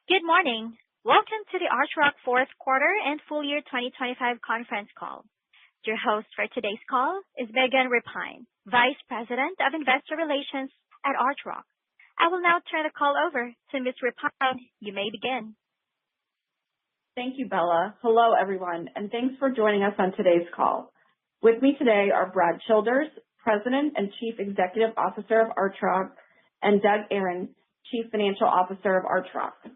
Good morning. Welcome to the Archrock fourth quarter and full year 2025 conference call. Your host for today's call is Megan Repine, Vice President of Investor Relations at Archrock. I will now turn the call over to Ms. Repine. You may begin. Thank you, Bella. Hello, everyone, and thanks for joining us on today's call. With me today are Brad Childers, President and Chief Executive Officer of Archrock, and Doug Aron, Chief Financial Officer of Archrock.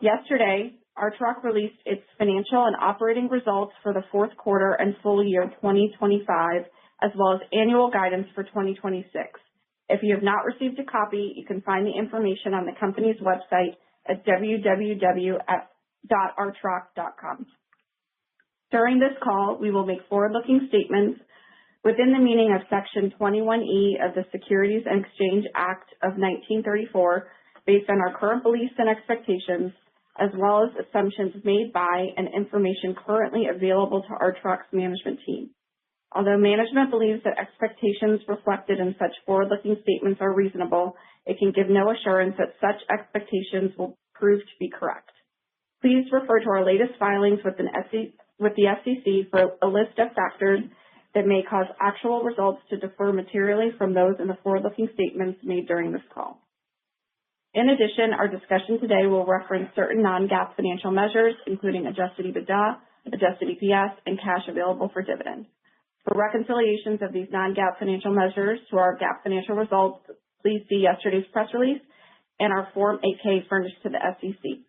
Yesterday, Archrock released its financial and operating results for the fourth quarter and full year 2025, as well as annual guidance for 2026. If you have not received a copy, you can find the information on the company's website at www.archrock.com. During this call, we will make forward-looking statements within the meaning of Section 21E of the Securities and Exchange Act of 1934, based on our current beliefs and expectations, as well as assumptions made by and information currently available to Archrock's management team. Although management believes that expectations reflected in such forward-looking statements are reasonable, it can give no assurance that such expectations will prove to be correct. Please refer to our latest filings with the SEC for a list of factors that may cause actual results to differ materially from those in the forward-looking statements made during this call. In addition, our discussion today will reference certain non-GAAP financial measures, including adjusted EBITDA, adjusted EPS, and cash available for dividend. For reconciliations of these non-GAAP financial measures to our GAAP financial results, please see yesterday's press release and our Form 8-K furnished to the SEC.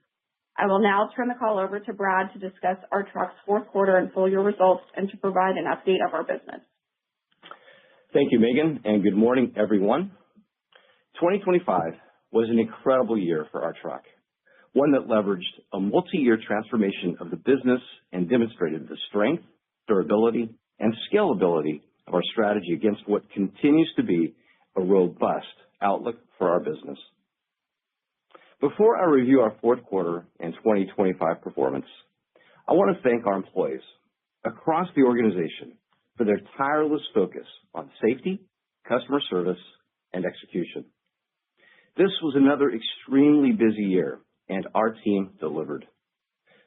I will now turn the call over to Brad to discuss Archrock's fourth quarter and full year results and to provide an update of our business. Thank you, Megan, and good morning, everyone. 2025 was an incredible year for Archrock, one that leveraged a multi-year transformation of the business and demonstrated the strength, durability, and scalability of our strategy against what continues to be a robust outlook for our business. Before I review our fourth quarter and 2025 performance, I want to thank our employees across the organization for their tireless focus on safety, customer service, and execution. This was another extremely busy year, and our team delivered.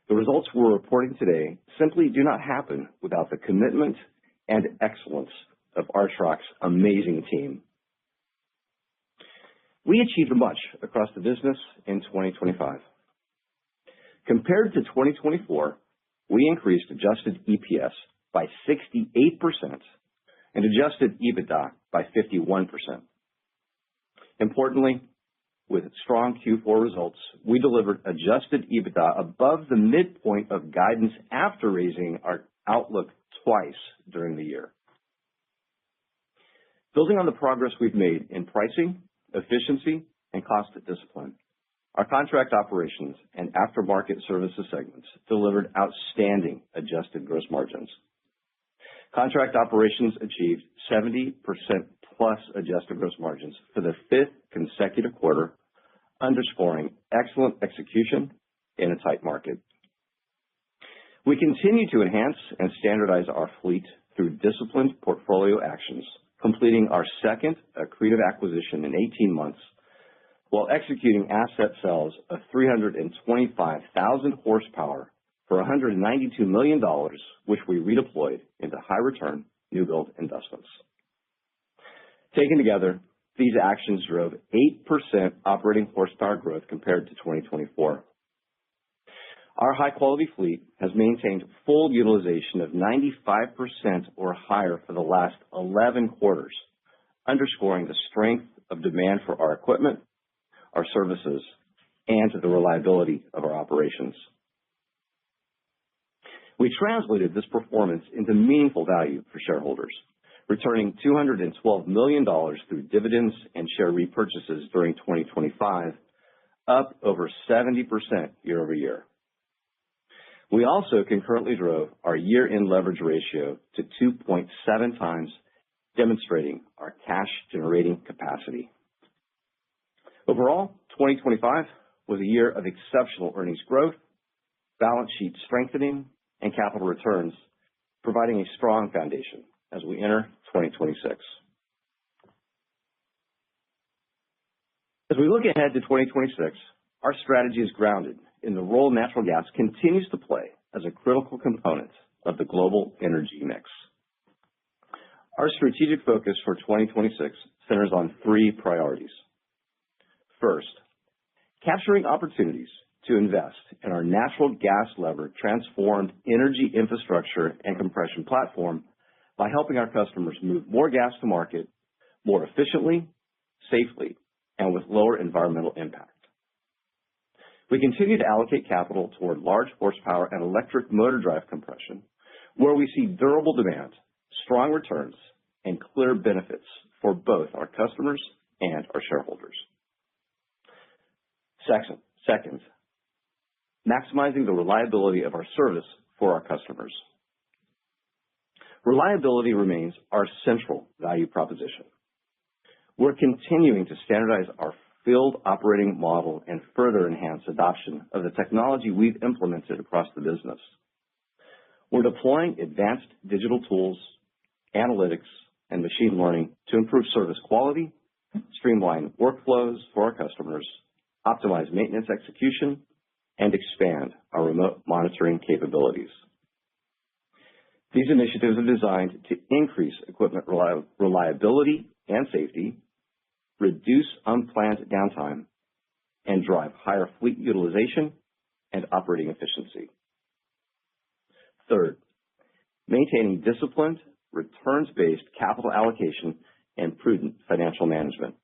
The results we're reporting today simply do not happen without the commitment and excellence of Archrock's amazing team. We achieved much across the business in 2025. Compared to 2024, we increased adjusted EPS by 68% and adjusted EBITDA by 51%. Importantly, with strong Q4 results, we delivered adjusted EBITDA above the midpoint of guidance after raising our outlook twice during the year. Building on the progress we've made in pricing, efficiency, and cost discipline, our contract operations and aftermarket services segments delivered outstanding adjusted gross margins. Contract operations achieved 70% plus adjusted gross margins for the fifth consecutive quarter, underscoring excellent execution in a tight market. We continue to enhance and standardize our fleet through disciplined portfolio actions, completing our second accretive acquisition in 18 months, while executing asset sales of 325,000 horsepower for $192 million, which we redeployed into high-return new build investments. Taken together, these actions drove 8% operating horsepower growth compared to 2024. Our high-quality fleet has maintained full utilization of 95% or higher for the last 11 quarters, underscoring the strength of demand for our equipment, our services, and the reliability of our operations. We translated this performance into meaningful value for shareholders, returning $212 million through dividends and share repurchases during 2025, up over 70% year over year. We also concurrently drove our year-end leverage ratio to 2.7 times, demonstrating our cash-generating capacity. Overall, 2025 was a year of exceptional earnings growth, balance sheet strengthening, and capital returns, providing a strong foundation as we enter 2026. As we look ahead to 2026, our strategy is grounded in the role natural gas continues to play as a critical component of the global energy mix. Our strategic focus for 2026 centers on three priorities. First, capturing opportunities to invest in our natural gas-levered transformed energy infrastructure and compression platform by helping our customers move more gas to market more efficiently, safely, and with lower environmental impact. We continue to allocate capital toward large horsepower and electric motor drive compression, where we see durable demand, strong returns, and clear benefits for both our customers and our shareholders. Second, maximizing the reliability of our service for our customers. Reliability remains our central value proposition. We're continuing to standardize our field operating model and further enhance adoption of the technology we've implemented across the business. We're deploying advanced digital tools, analytics, and machine learning to improve service quality, streamline workflows for our customers, optimize maintenance execution, and expand our remote monitoring capabilities. These initiatives are designed to increase equipment reliability and safety, reduce unplanned downtime, and drive higher fleet utilization and operating efficiency. Third, maintaining disciplined, returns-based capital allocation and prudent financial management.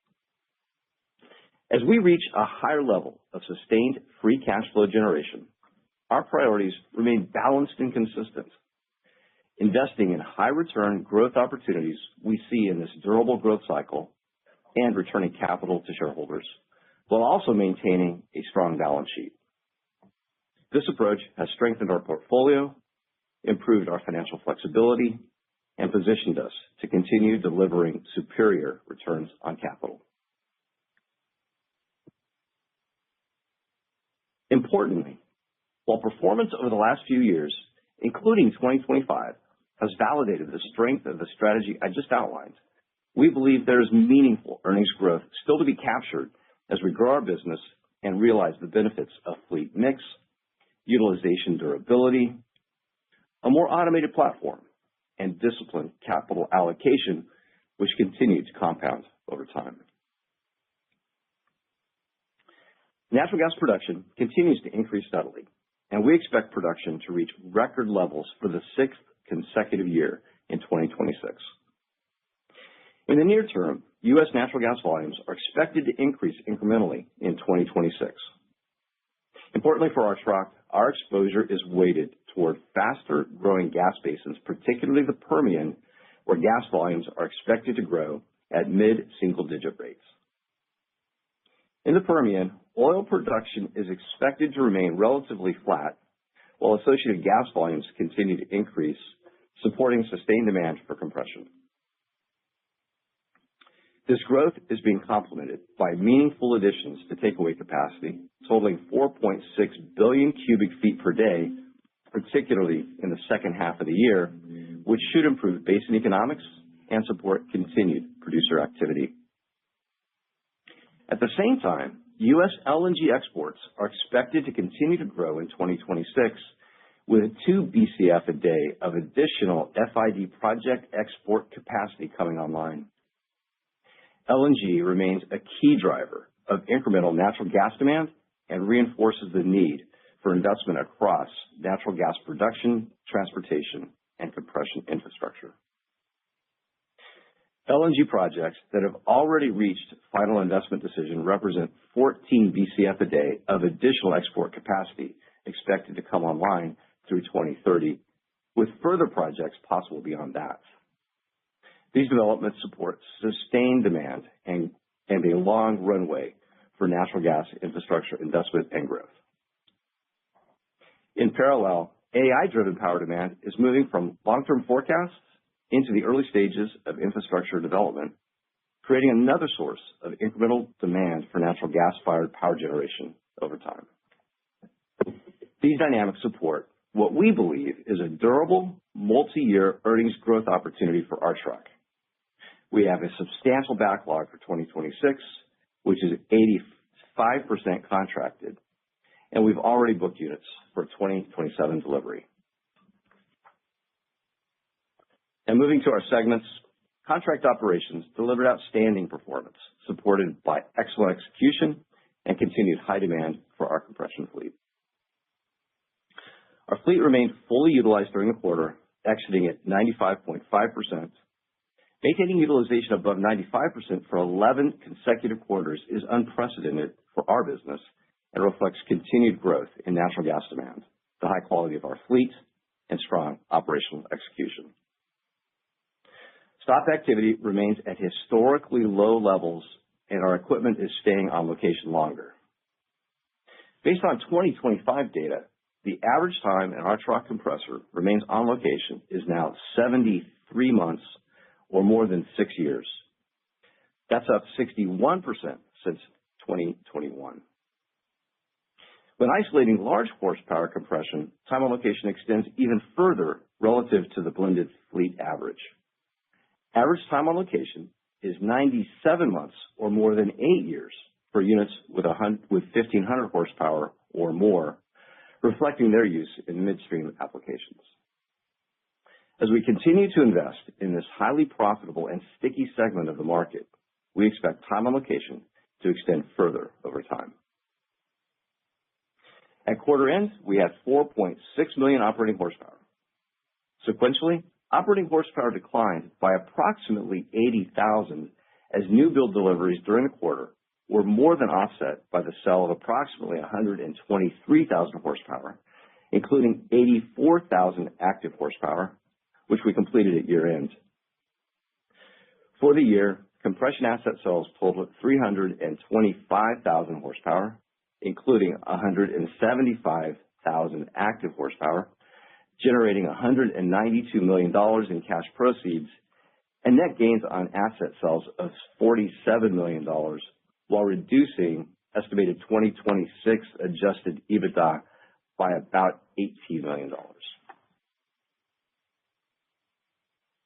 As we reach a higher level of sustained free cash flow generation, our priorities remain balanced and consistent. Investing in high-return growth opportunities we see in this durable growth cycle and returning capital to shareholders, while also maintaining a strong balance sheet. This approach has strengthened our portfolio, improved our financial flexibility, and positioned us to continue delivering superior returns on capital. Importantly, while performance over the last few years, including 2025, has validated the strength of the strategy I just outlined, we believe there is meaningful earnings growth still to be captured as we grow our business and realize the benefits of fleet mix, utilization durability, a more automated platform, and disciplined capital allocation, which continue to compound over time. Natural gas production continues to increase steadily, and we expect production to reach record levels for the sixth consecutive year in 2026. In the near term, U.S. natural gas volumes are expected to increase incrementally in 2026. Importantly for Archrock, our exposure is weighted toward faster-growing gas basins, particularly the Permian, where gas volumes are expected to grow at mid-single-digit rates. In the Permian, oil production is expected to remain relatively flat, while associated gas volumes continue to increase, supporting sustained demand for compression. This growth is being complemented by meaningful additions to takeaway capacity, totaling 4.6 billion cubic feet per day, particularly in the second half of the year, which should improve basin economics and support continued producer activity. At the same time, U.S. LNG exports are expected to continue to grow in 2026, with 2 BCF a day of additional FID project export capacity coming online. LNG remains a key driver of incremental natural gas demand and reinforces the need for investment across natural gas production, transportation, and compression infrastructure. LNG projects that have already reached final investment decision represent 14 BCF a day of additional export capacity expected to come online through 2030, with further projects possible beyond that. These developments support sustained demand and a long runway for natural gas infrastructure investment and growth. In parallel, AI-driven power demand is moving from long-term forecasts into the early stages of infrastructure development, creating another source of incremental demand for natural gas-fired power generation over time. These dynamics support what we believe is a durable, multi-year earnings growth opportunity for Archrock. We have a substantial backlog for 2026, which is 85% contracted, and we've already booked units for 2027 delivery. And moving to our segments, contract operations delivered outstanding performance, supported by excellent execution and continued high demand for our compression fleet. Our fleet remained fully utilized during the quarter, exiting at 95.5%. Maintaining utilization above 95% for 11 consecutive quarters is unprecedented for our business and reflects continued growth in natural gas demand, the high quality of our fleet, and strong operational execution. Stop activity remains at historically low levels, and our equipment is staying on location longer. Based on 2025 data, the average time an Archrock compressor remains on location is now 73 months or more than 6 years. That's up 61% since 2021. When isolating large horsepower compression, time on location extends even further relative to the blended fleet average. Average time on location is 97 months or more than 8 years for units with 1,500 horsepower or more, reflecting their use in midstream applications. As we continue to invest in this highly profitable and sticky segment of the market, we expect time on location to extend further over time. At quarter end, we had 4.6 million operating horsepower. Sequentially, operating horsepower declined by approximately 80,000 as new build deliveries during the quarter were more than offset by the sale of approximately 123,000 horsepower, including 84,000 active horsepower, which we completed at year end. For the year, compression asset sales totaled 325,000 horsepower, including 175,000 active horsepower, generating $192 million in cash proceeds and net gains on asset sales of $47 million, while reducing estimated 2026 adjusted EBITDA by about $18 million.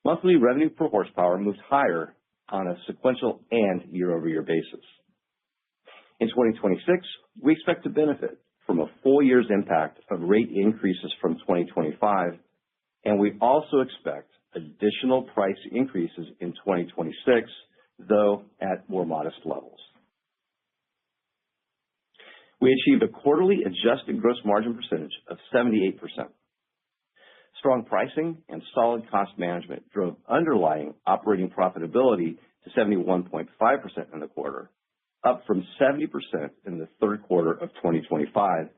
Monthly revenue per horsepower moved higher on a sequential and year-over-year basis. In 2026, we expect to benefit from a full year's impact of rate increases from 2025, and we also expect additional price increases in 2026, though at more modest levels. We achieved a quarterly adjusted gross margin percentage of 78%. Strong pricing and solid cost management drove underlying operating profitability to 71.5% in the quarter, up from 70% in the third quarter of 2025,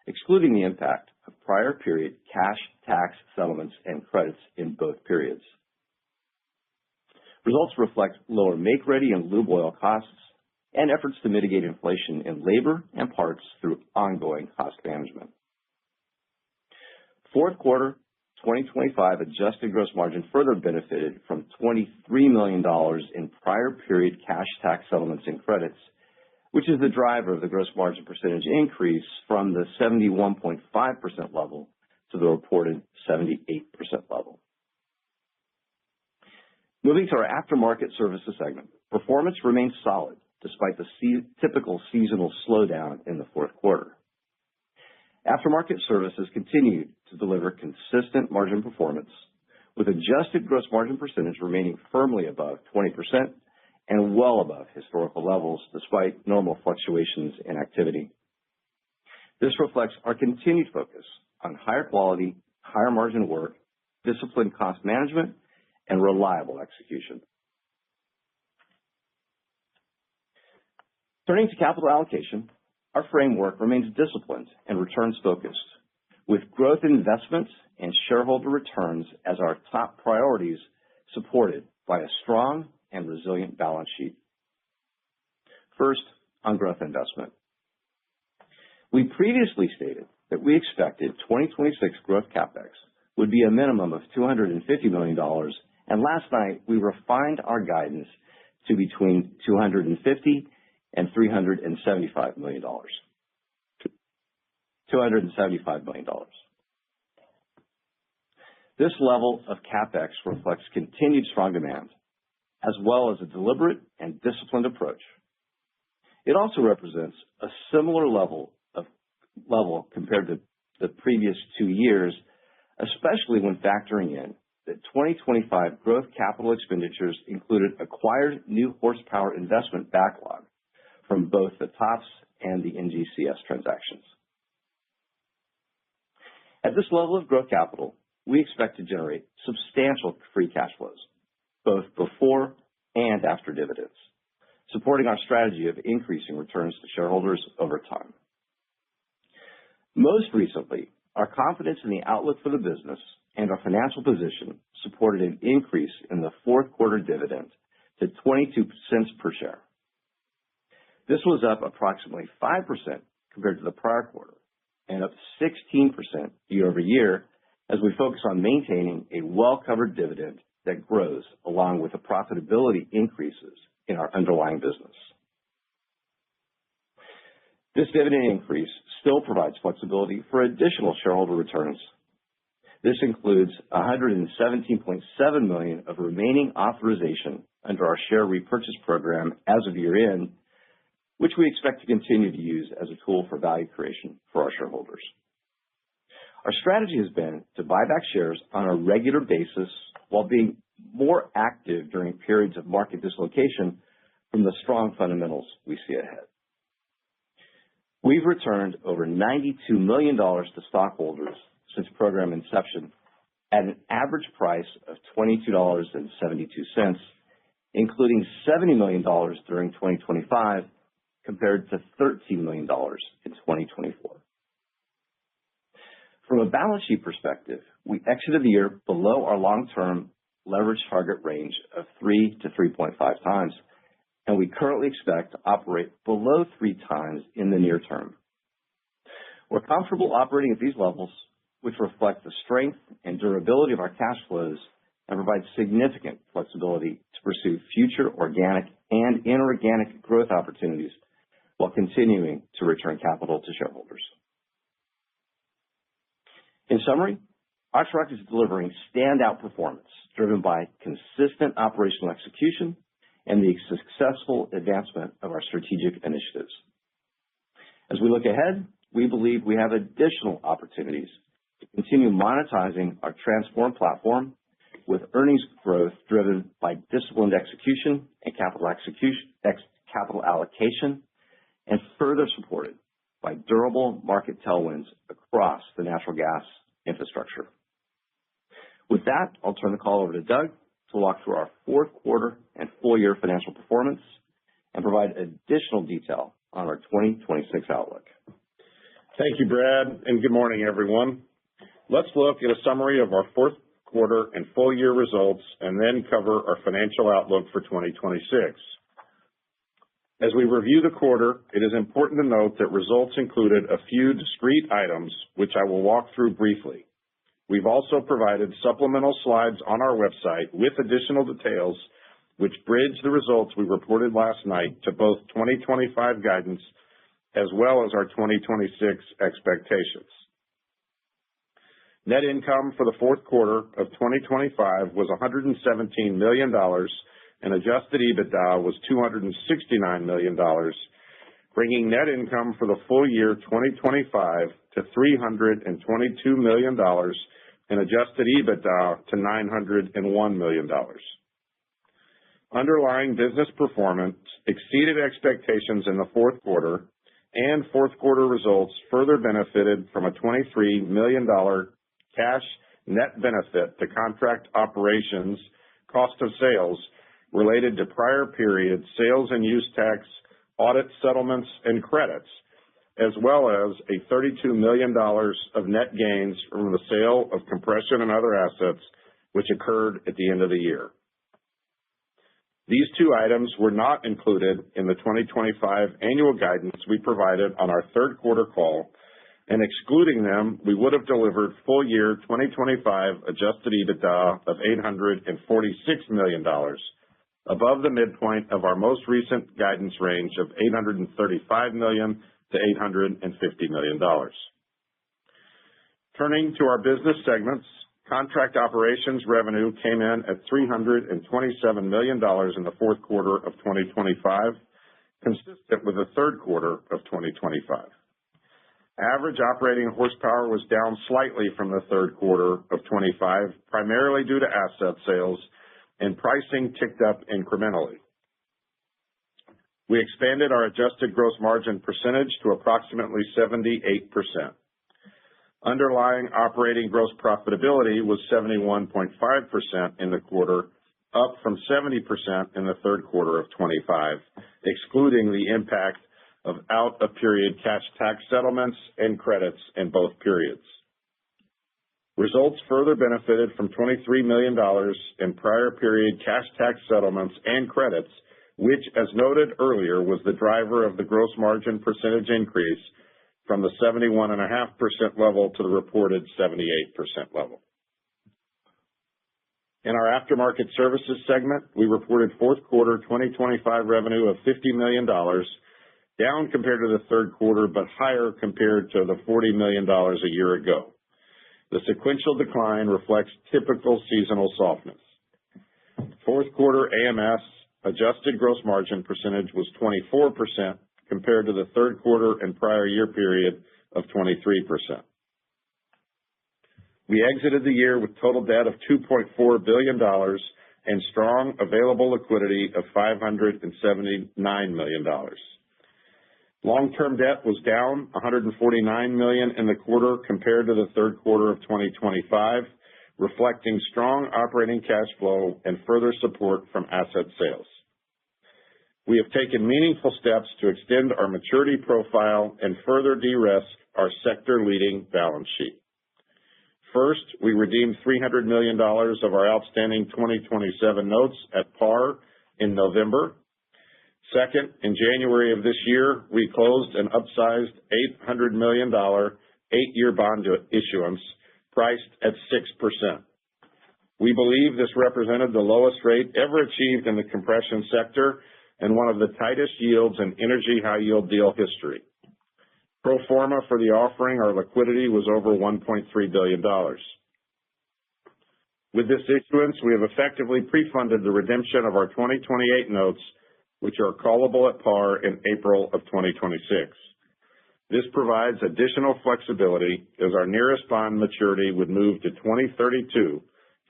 excluding the impact of prior period cash tax settlements and credits in both periods. Results reflect lower make-ready and lube oil costs and efforts to mitigate inflation in labor and parts through ongoing cost management. Fourth quarter 2025 adjusted gross margin further benefited from $23 million in prior period cash tax settlements and credits, which is the driver of the gross margin percentage increase from the 71.5% level to the reported 78% level. Moving to our aftermarket services segment, performance remains solid despite the typical seasonal slowdown in the fourth quarter. Aftermarket services continued to deliver consistent margin performance, with adjusted gross margin percentage remaining firmly above 20% and well above historical levels despite normal fluctuations in activity. This reflects our continued focus on higher quality, higher margin work, disciplined cost management, and reliable execution. Turning to capital allocation, our framework remains disciplined and returns-focused, with growth investments and shareholder returns as our top priorities, supported by a strong and resilient balance sheet. First, on growth investment. We previously stated that we expected 2026 growth CapEx would be a minimum of $250 million, and last night we refined our guidance to between $250 and $375 million. $275 million. This level of CapEx reflects continued strong demand, as well as a deliberate and disciplined approach. It also represents a similar level of level compared to the previous 2 years, especially when factoring in that 2025 growth capital expenditures included acquired new horsepower investment backlog from both the TOPS and the NGCS transactions. At this level of growth capital, we expect to generate substantial free cash flows, both before and after dividends, supporting our strategy of increasing returns to shareholders over time. Most recently, our confidence in the outlook for the business and our financial position supported an increase in the fourth quarter dividend to 22 cents per share. This was up approximately 5% compared to the prior quarter and up 16% year over year as we focus on maintaining a well-covered dividend that grows along with the profitability increases in our underlying business. This dividend increase still provides flexibility for additional shareholder returns. This includes $117.7 million of remaining authorization under our share repurchase program as of year-end, which we expect to continue to use as a tool for value creation for our shareholders. Our strategy has been to buy back shares on a regular basis while being more active during periods of market dislocation from the strong fundamentals we see ahead. We've returned over $92 million to stockholders since program inception at an average price of $22.72, including $70 million during 2025 compared to $13 million in 2024. From a balance sheet perspective, we exited the year below our long-term leverage target range of 3 to 3.5 times, and we currently expect to operate below 3 times in the near term. We're comfortable operating at these levels, which reflect the strength and durability of our cash flows and provide significant flexibility to pursue future organic and inorganic growth opportunities while continuing to return capital to shareholders. In summary, Archrock is delivering standout performance driven by consistent operational execution and the successful advancement of our strategic initiatives. As we look ahead, we believe we have additional opportunities to continue monetizing our transformed platform with earnings growth driven by disciplined execution and capital allocation, and further supported by durable market tailwinds across the natural gas infrastructure. With that, I'll turn the call over to Doug to walk through our fourth quarter and full year financial performance and provide additional detail on our 2026 outlook. Thank you, Brad, and good morning, everyone. Let's look at a summary of our fourth quarter and full year results and then cover our financial outlook for 2026. As we review the quarter, it is important to note that results included a few discrete items, which I will walk through briefly. We've also provided supplemental slides on our website with additional details, which bridge the results we reported last night to both 2025 guidance as well as our 2026 expectations. Net income for the fourth quarter of 2025 was $117 million, and adjusted EBITDA was $269 million, bringing net income for the full year 2025 to $322 million and adjusted EBITDA to $901 million. Underlying business performance exceeded expectations in the fourth quarter, and fourth quarter results further benefited from a $23 million cash net benefit to contract operations cost of sales related to prior period sales and use tax, audit settlements, and credits, as well as a $32 million of net gains from the sale of compression and other assets, which occurred at the end of the year. These two items were not included in the 2025 annual guidance we provided on our third quarter call, and excluding them, we would have delivered full year 2025 adjusted EBITDA of $846 million, above the midpoint of our most recent guidance range of $835 million to $850 million. Turning to our business segments, contract operations revenue came in at $327 million in the fourth quarter of 2025, consistent with the third quarter of 2025. Average operating horsepower was down slightly from the third quarter of 25, primarily due to asset sales, and pricing ticked up incrementally. We expanded our adjusted gross margin percentage to approximately 78%. Underlying operating gross profitability was 71.5% in the quarter, up from 70% in the third quarter of 25, excluding the impact of out-of-period cash tax settlements and credits in both periods. Results further benefited from $23 million in prior period cash tax settlements and credits, which, as noted earlier, was the driver of the gross margin percentage increase from the 71.5% level to the reported 78% level. In our aftermarket services segment, we reported fourth quarter 2025 revenue of $50 million, down compared to the third quarter, but higher compared to the $40 million a year ago. The sequential decline reflects typical seasonal softness. Fourth quarter AMS adjusted gross margin percentage was 24% compared to the third quarter and prior year period of 23%. We exited the year with total debt of $2.4 billion and strong available liquidity of $579 million. Long-term debt was down $149 million in the quarter compared to the third quarter of 2025, reflecting strong operating cash flow and further support from asset sales. We have taken meaningful steps to extend our maturity profile and further de-risk our sector-leading balance sheet. First, we redeemed $300 million of our outstanding 2027 notes at par in November. Second, in January of this year, we closed an upsized $800 million 8-year bond issuance priced at 6%. We believe this represented the lowest rate ever achieved in the compression sector and one of the tightest yields in energy high-yield deal history. Pro forma for the offering, our liquidity was over $1.3 billion. With this issuance, we have effectively pre-funded the redemption of our 2028 notes, which are callable at par in April of 2026. This provides additional flexibility as our nearest bond maturity would move to 2032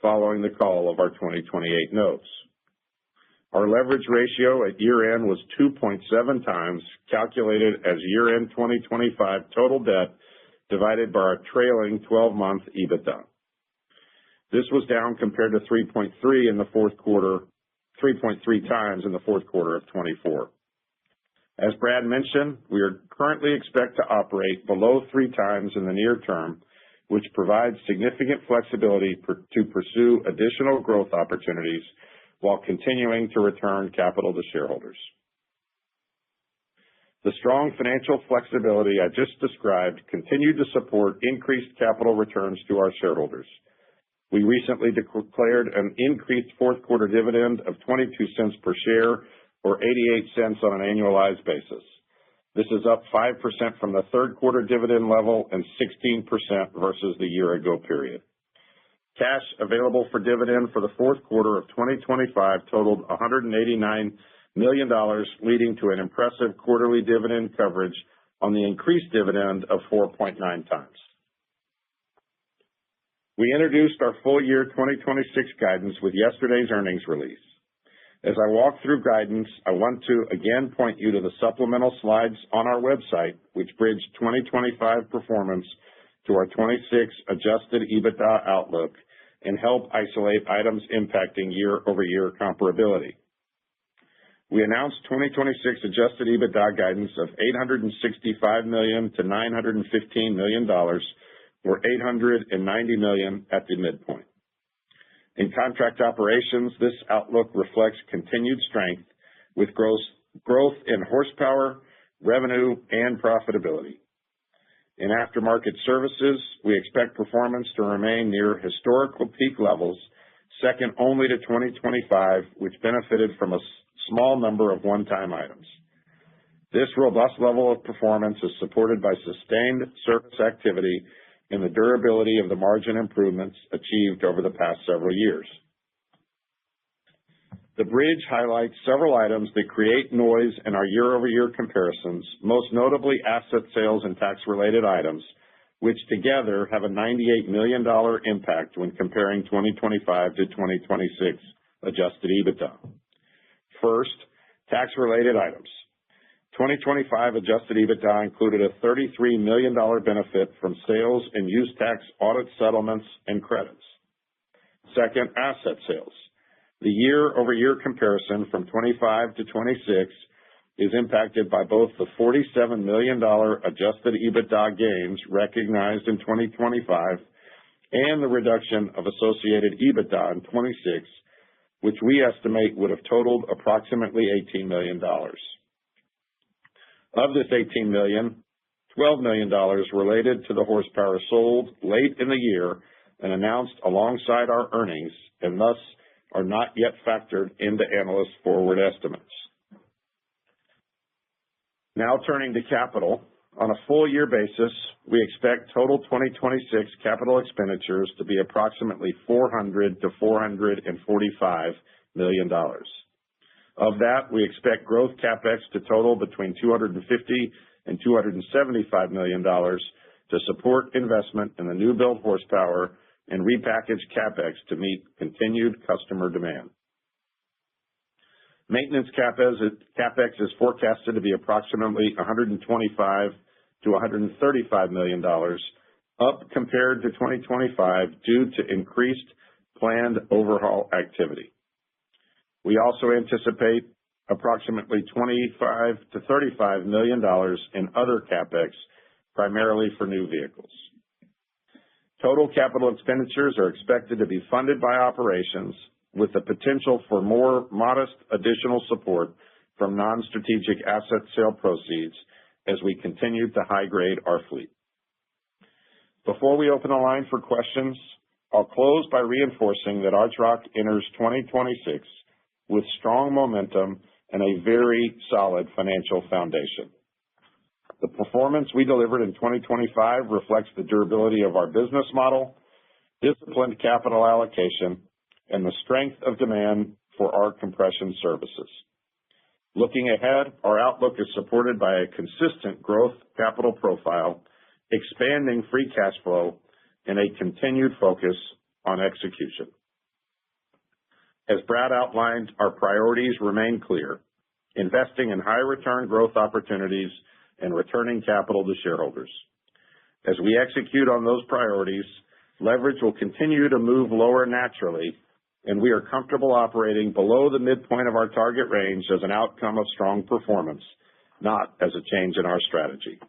following the call of our 2028 notes. Our leverage ratio at year-end was 2.7 times, calculated as year-end 2025 total debt divided by our trailing 12-month EBITDA. This was down compared to 3.3 times in the fourth quarter of 24. As Brad mentioned, we are currently expect to operate below 3 times in the near term, which provides significant flexibility to pursue additional growth opportunities while continuing to return capital to shareholders. The strong financial flexibility I just described continued to support increased capital returns to our shareholders. We recently declared an increased fourth quarter dividend of 22 cents per share, or 88 cents on an annualized basis. This is up 5% from the third quarter dividend level and 16% versus the year ago period. Cash available for dividend for the fourth quarter of 2025 totaled $189 million, leading to an impressive quarterly dividend coverage on the increased dividend of 4.9 times. We introduced our full year 2026 guidance with yesterday's earnings release. As I walk through guidance, I want to again point you to the supplemental slides on our website, which bridge 2025 performance to our 26 adjusted EBITDA outlook and help isolate items impacting year-over-year comparability. We announced 2026 adjusted EBITDA guidance of $865 million to $915 million, or $890 million at the midpoint. In contract operations, this outlook reflects continued strength with growth in horsepower, revenue, and profitability. In aftermarket services, we expect performance to remain near historical peak levels, second only to 2025, which benefited from a small number of one-time items. This robust level of performance is supported by sustained service activity and the durability of the margin improvements achieved over the past several years. The bridge highlights several items that create noise in our year-over-year comparisons, most notably asset sales and tax-related items, which together have a $98 million impact when comparing 2025 to 2026 adjusted EBITDA. First, tax-related items. 2025 adjusted EBITDA included a $33 million benefit from sales and use tax audit settlements and credits. Second, asset sales. The year-over-year comparison from 25 to 26 is impacted by both the $47 million adjusted EBITDA gains recognized in 2025 and the reduction of associated EBITDA in 26, which we estimate would have totaled approximately $18 million. Of this $18 million, $12 million related to the horsepower sold late in the year and announced alongside our earnings, and thus are not yet factored into analyst forward estimates. Now turning to capital. On a full year basis, we expect total 2026 capital expenditures to be approximately $400 to $445 million. Of that, we expect growth CapEx to total between $250 and $275 million to support investment in the new build horsepower and repackage CapEx to meet continued customer demand. Maintenance CapEx is forecasted to be approximately $125 to $135 million, up compared to 2025 due to increased planned overhaul activity. We also anticipate approximately $25 to $35 million in other CapEx, primarily for new vehicles. Total capital expenditures are expected to be funded by operations, with the potential for more modest additional support from non-strategic asset sale proceeds as we continue to high-grade our fleet. Before we open the line for questions, I'll close by reinforcing that Archrock enters 2026 with strong momentum and a very solid financial foundation. The performance we delivered in 2025 reflects the durability of our business model, disciplined capital allocation, and the strength of demand for our compression services. Looking ahead, our outlook is supported by a consistent growth capital profile, expanding free cash flow, and a continued focus on execution. As Brad outlined, our priorities remain clear: investing in high return growth opportunities and returning capital to shareholders. As we execute on those priorities, leverage will continue to move lower naturally, and we are comfortable operating below the midpoint of our target range as an outcome of strong performance, not as a change in our strategy.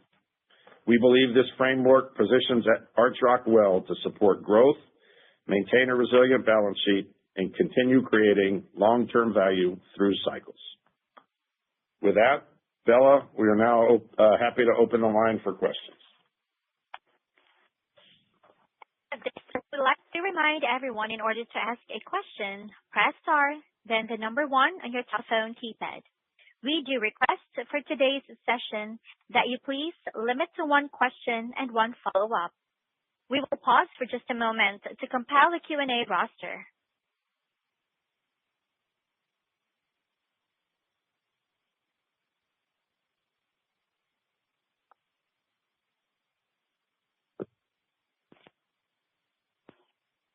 We believe this framework positions Archrock well to support growth, maintain a resilient balance sheet, and continue creating long-term value through cycles. With that, Bella, we are now happy to open the line for questions. We'd like to remind everyone, in order to ask a question, press star, then the number 1 on your telephone keypad. We do request for today's session that you please limit to 1 question and 1 follow-up. We will pause for just a moment to compile a Q&A roster.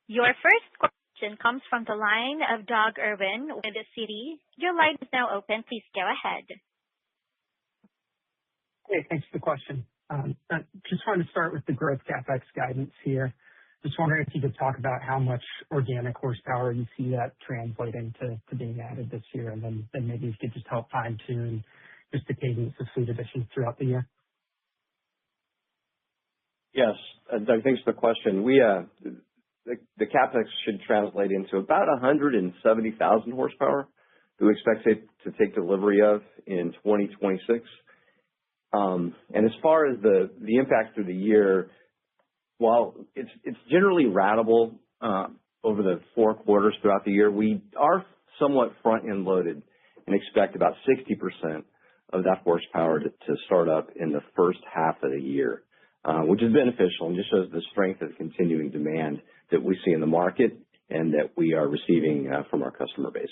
Your first question comes from the line of Doug Irwin with Citi. Your line is now open. Please go ahead. Hey, thanks for the question. Just wanted to start with the growth CapEx guidance here. Just wondering if you could talk about how much organic horsepower you see that translating to being added this year, and then maybe if you could just help fine-tune just the cadence of fleet additions throughout the year. Yes, Doug, thanks for the question. The CapEx should translate into about 170,000 horsepower that we expect to take delivery of in 2026. And as far as the impact through the year, while it's generally ratable over the 4 quarters throughout the year, we are somewhat front-end loaded and expect about 60% of that horsepower to start up in the first half of the year, which is beneficial and just shows the strength of the continuing demand that we see in the market and that we are receiving from our customer base.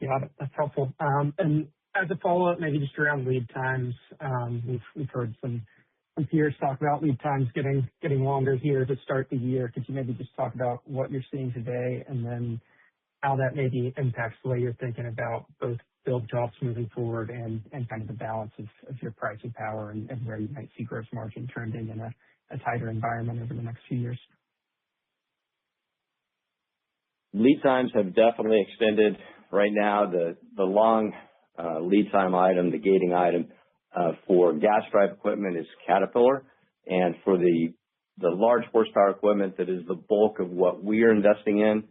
Yeah, that's helpful. And as a follow-up, maybe just around lead times, we've heard some peers talk about lead times getting longer here to start the year. Could you maybe just talk about what you're seeing today and then how that maybe impacts the way you're thinking about both build jobs moving forward and kind of the balance of your pricing power and where you might see gross margin trending in a tighter environment over the next few years? Lead times have definitely extended. Right now, the long lead time item, the gating item for gas drive equipment is Caterpillar, and for the large horsepower equipment that is the bulk of what we are investing in,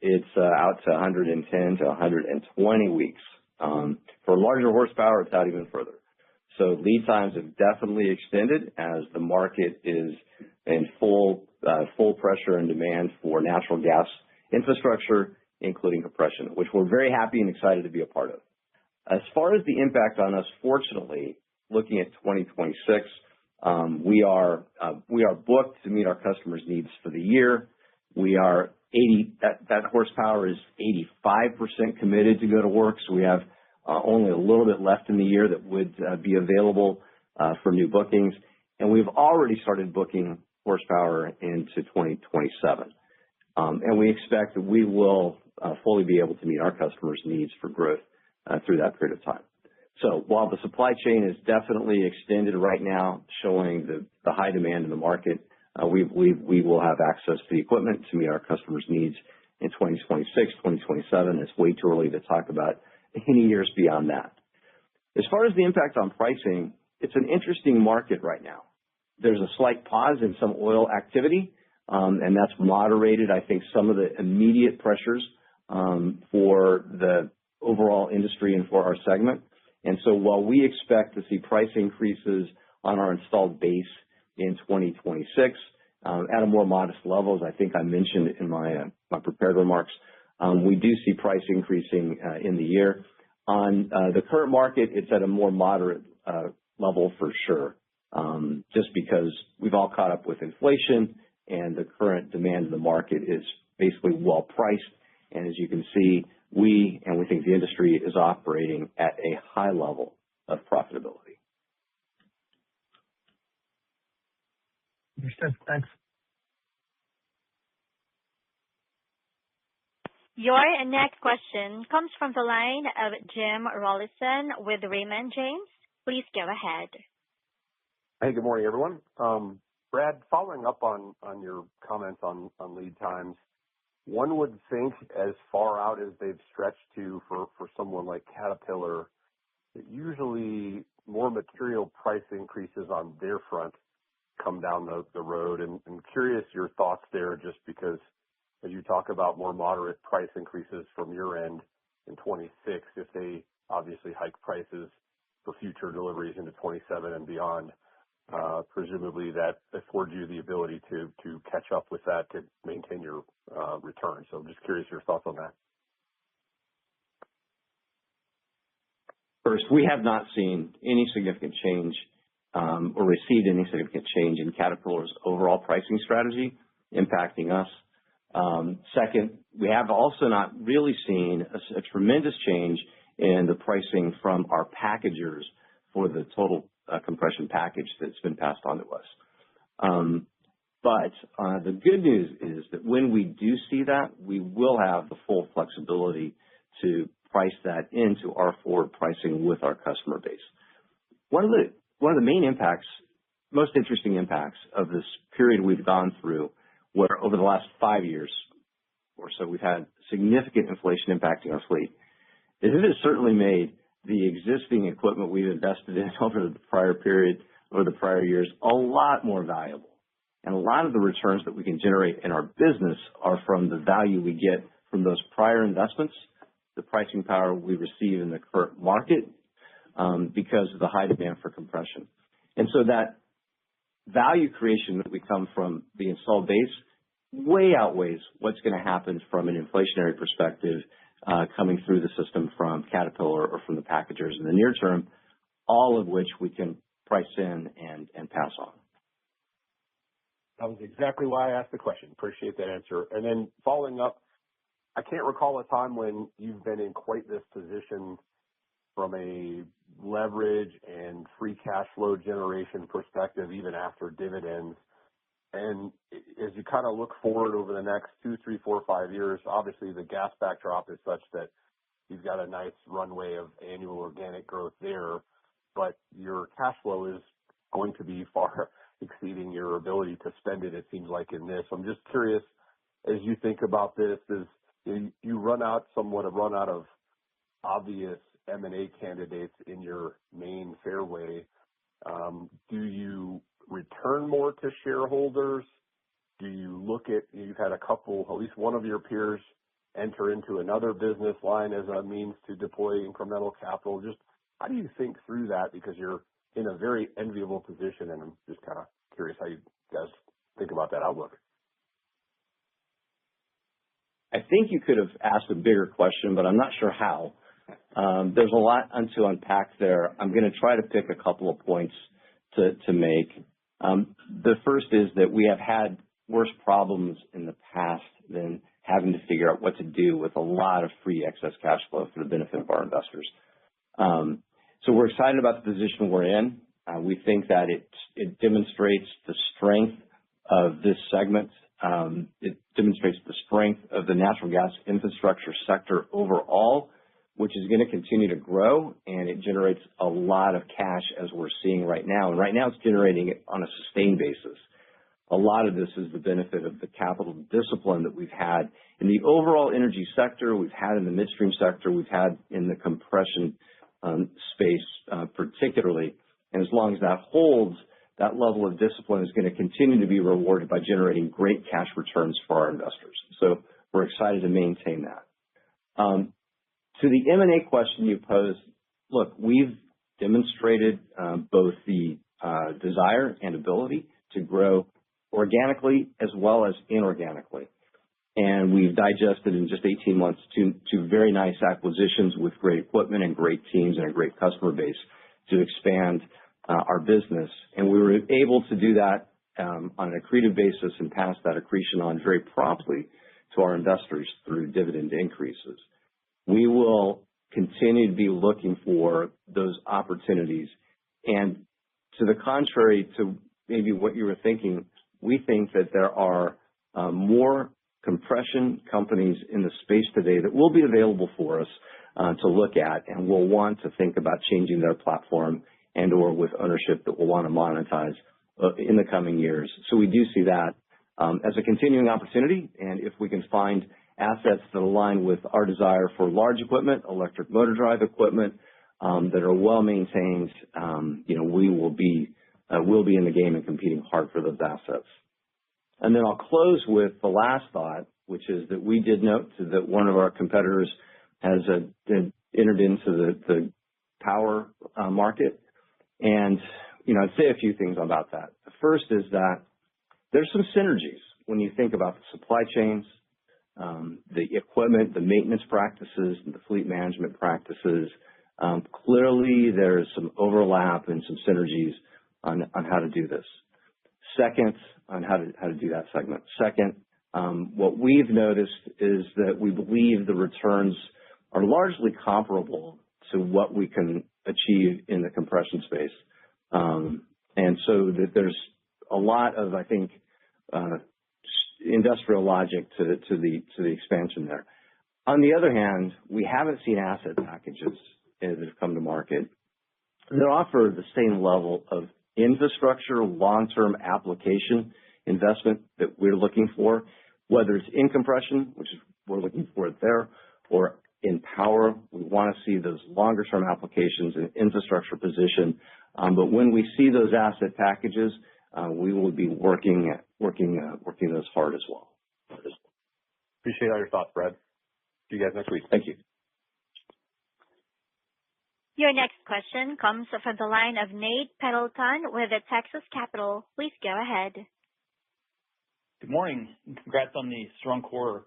it's out to 110 to 120 weeks. For larger horsepower, it's out even further. So lead times have definitely extended as the market is in full pressure and demand for natural gas infrastructure, including compression, which we're very happy and excited to be a part of. As far as the impact on us, fortunately, looking at 2026, we are booked to meet our customers' needs for the year. We are that horsepower is 85% committed to go to work, so we have only a little bit left in the year that would be available for new bookings, and we've already started booking horsepower into 2027. And we expect that we will fully be able to meet our customers' needs for growth through that period of time. So while the supply chain is definitely extended right now, showing the high demand in the market, we will have access to the equipment to meet our customers' needs in 2026, 2027. It's way too early to talk about any years beyond that. As far as the impact on pricing, it's an interesting market right now. There's a slight pause in some oil activity, and that's moderated, I think, some of the immediate pressures for the overall industry and for our segment. And so while we expect to see price increases on our installed base in 2026 at a more modest level, as I think I mentioned in my prepared remarks, we do see price increasing in the year. On the current market, it's at a more moderate level for sure, just because we've all caught up with inflation and the current demand in the market is basically well priced. And as you can see, we think the industry is operating at a high level of profitability. Understood. Thanks. Your next question comes from the line of Jim Rollyson with Raymond James. Please go ahead. Hey, good morning, everyone. Brad, following up on your comments on lead times, one would think as far out as they've stretched to for someone like Caterpillar, that usually more material price increases on their front come down the road. And I'm curious your thoughts there, just because as you talk about more moderate price increases from your end in 26, if they obviously hike prices for future deliveries into 27 and beyond, presumably that affords you the ability to catch up with that to maintain your return. So I'm just curious your thoughts on that. First, we have not seen any significant change or received any significant change in Caterpillar's overall pricing strategy impacting us. Second, we have also not really seen a tremendous change in the pricing from our packagers for the total compression package that's been passed on to us. But the good news is that when we do see that, we will have the full flexibility to price that into our forward pricing with our customer base. One of the main impacts, most interesting impacts of this period we've gone through, where over the last 5 years or so we've had significant inflation impacting our fleet, is it has certainly made the existing equipment we've invested in over the prior period, over the prior years, a lot more valuable. And a lot of the returns that we can generate in our business are from the value we get from those prior investments, the pricing power we receive in the current market because of the high demand for compression. And so that value creation that we come from the installed base way outweighs what's going to happen from an inflationary perspective coming through the system from Caterpillar or from the packagers in the near term, all of which we can price in and pass on. That was exactly why I asked the question. Appreciate that answer. And then following up, I can't recall a time when you've been in quite this position from a leverage and free cash flow generation perspective, even after dividends. And as you kind of look forward over the next 2, 3, 4, 5 years, obviously the gas backdrop is such that you've got a nice runway of annual organic growth there, but your cash flow is going to be far exceeding your ability to spend it seems like, in this. I'm just curious, as you think about this, you run out of obvious M&A candidates in your main fairway. Do you return more to shareholders? Do you look at, you've had at least one of your peers enter into another business line as a means to deploy incremental capital? Just how do you think through that? Because you're in a very enviable position, and I'm just kind of curious how you guys think about that outlook. I think you could have asked a bigger question, but I'm not sure how. There's a lot to unpack there. I'm going to try to pick a couple of points to make. The first is that we have had worse problems in the past than having to figure out what to do with a lot of free excess cash flow for the benefit of our investors. So we're excited about the position we're in. We think that it demonstrates the strength of this segment. It demonstrates the strength of the natural gas infrastructure sector overall, which is going to continue to grow, and it generates a lot of cash as we're seeing right now. And right now it's generating it on a sustained basis. A lot of this is the benefit of the capital discipline that we've had in the overall energy sector, we've had in the midstream sector, we've had in the compression space particularly. And as long as that holds, that level of discipline is going to continue to be rewarded by generating great cash returns for our investors. So we're excited to maintain that. To the M&A question you posed, look, we've demonstrated both the desire and ability to grow organically as well as inorganically. And we've digested in just 18 months two very nice acquisitions with great equipment and great teams and a great customer base to expand our business. And we were able to do that on an accretive basis and pass that accretion on very promptly to our investors through dividend increases. We will continue to be looking for those opportunities. And to the contrary to maybe what you were thinking, we think that there are more compression companies in the space today that will be available for us to look at, and will want to think about changing their platform and or with ownership that will want to monetize in the coming years. So we do see that as a continuing opportunity, and if we can find assets that align with our desire for large equipment, electric motor drive equipment that are well maintained, we'll be in the game and competing hard for those assets. And then I'll close with the last thought, which is that we did note that one of our competitors has entered into the power market. And, I'd say a few things about that. The first is that there's some synergies when you think about the supply chains, the equipment, the maintenance practices, and the fleet management practices. Clearly, there's some overlap and some synergies on how to do this. Second, on how to do that segment. Second, what we've noticed is that we believe the returns are largely comparable to what we can achieve in the compression space. And so that there's a lot of, I think, industrial logic to the expansion there. On the other hand, we haven't seen asset packages that have come to market that offer the same level of infrastructure, long-term application investment that we're looking for, whether it's in compression, which is we're looking for it there, or in power. We want to see those longer-term applications and infrastructure position. But when we see those asset packages, we will be working those hard as well. Appreciate all your thoughts, Brad. See you guys next week. Thank you. Your next question comes from the line of Nate Pendleton with the Texas Capital. Please go ahead. Good morning, and congrats on the strong quarter.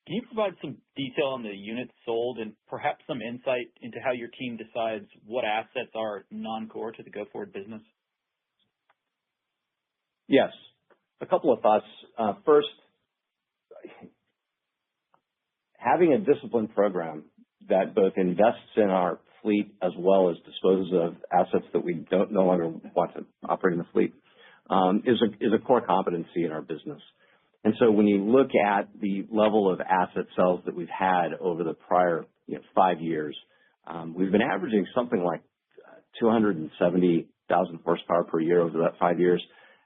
Can you provide some detail on the units sold and perhaps some insight into how your team decides what assets are non-core to the go-forward business? Yes. A couple of thoughts. First, having a disciplined program that both invests in our fleet as well as disposes of assets that we no longer want to operate in the fleet is a core competency in our business. And so when you look at the level of asset sales that we've had over the prior 5 years, we've been averaging something like 270,000 horsepower per year over that 5 years.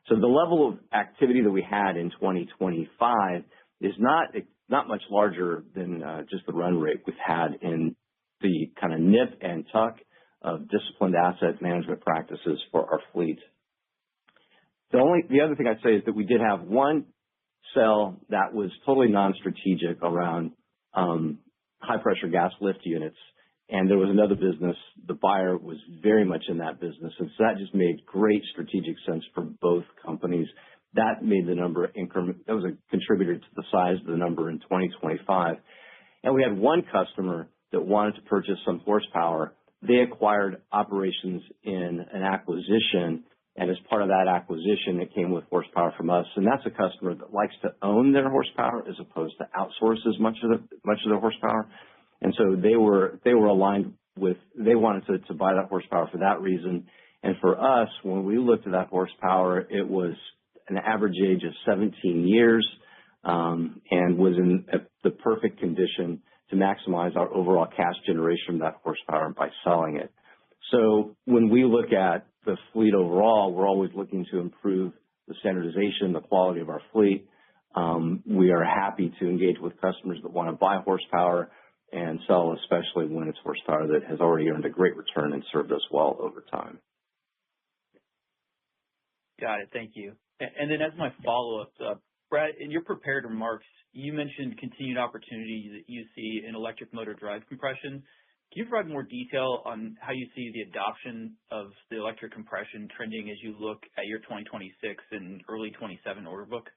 So the level of activity that we had in 2025 is not much larger than just the run rate we've had in the kind of nip and tuck of disciplined asset management practices for our fleet. The other thing I'd say is that we did have one sale that was totally non-strategic around high pressure gas lift units. And there was another business, the buyer was very much in that business. And so that just made great strategic sense for both companies. That made the number that was a contributor to the size of the number in 2025. And we had one customer that wanted to purchase some horsepower. They acquired operations in an acquisition. And as part of that acquisition, it came with horsepower from us. And that's a customer that likes to own their horsepower as opposed to outsource as much of their horsepower. And so they were aligned with, they wanted to buy that horsepower for that reason. And for us, when we looked at that horsepower, it was an average age of 17 years and was in the perfect condition to maximize our overall cash generation from that horsepower by selling it. So when we look at the fleet overall, we're always looking to improve the standardization, the quality of our fleet. We are happy to engage with customers that want to buy horsepower and sell, especially when it's horsepower that has already earned a great return and served us well over time. Got it. Thank you. And then as my follow-up, Brad, in your prepared remarks, you mentioned continued opportunity that you see in electric motor drive compression. Can you provide more detail on how you see the adoption of the electric compression trending as you look at your 2026 and early 27 order book?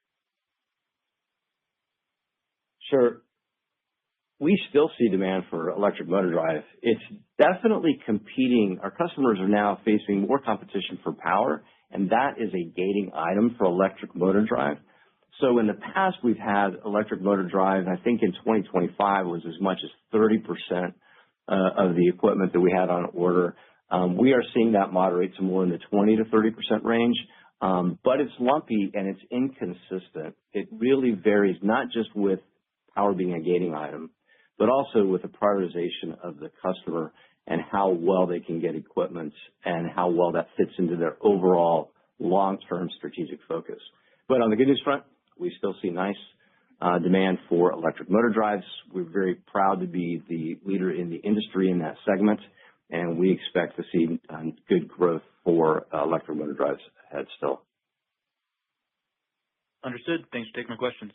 Sure. We still see demand for electric motor drive. It's definitely competing. Our customers are now facing more competition for power, and that is a gating item for electric motor drive. So in the past, we've had electric motor drive, I think in 2025 was as much as 30% of the equipment that we had on order. We are seeing that moderate to more in the 20 to 30% range, but it's lumpy and it's inconsistent. It really varies, not just with power being a gating item, but also with the prioritization of the customer and how well they can get equipment and how well that fits into their overall long-term strategic focus. But on the good news front, we still see nice demand for electric motor drives. We're very proud to be the leader in the industry in that segment, and we expect to see good growth for electric motor drives ahead still. Understood. Thanks for taking my questions.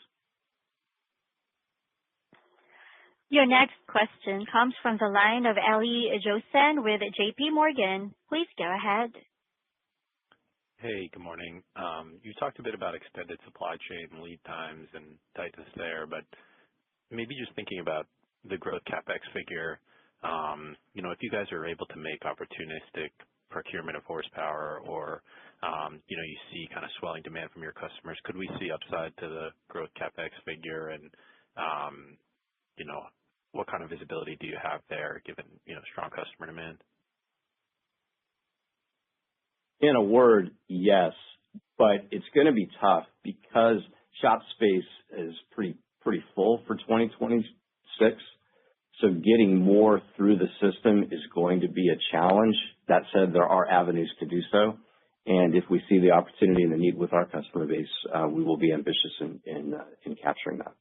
Your next question comes from the line of Eli Jossen with JP Morgan. Please go ahead. Hey, good morning. You talked a bit about extended supply chain lead times and tightness there, but maybe just thinking about the growth CapEx figure, if you guys are able to make opportunistic procurement of horsepower or, you see kind of swelling demand from your customers, could we see upside to the growth CapEx figure? And, what kind of visibility do you have there given, strong customer demand? In a word, yes, but it's going to be tough because shop space is pretty full for 2026. So getting more through the system is going to be a challenge. That said, there are avenues to do so. And if we see the opportunity and the need with our customer base, we will be ambitious in capturing that.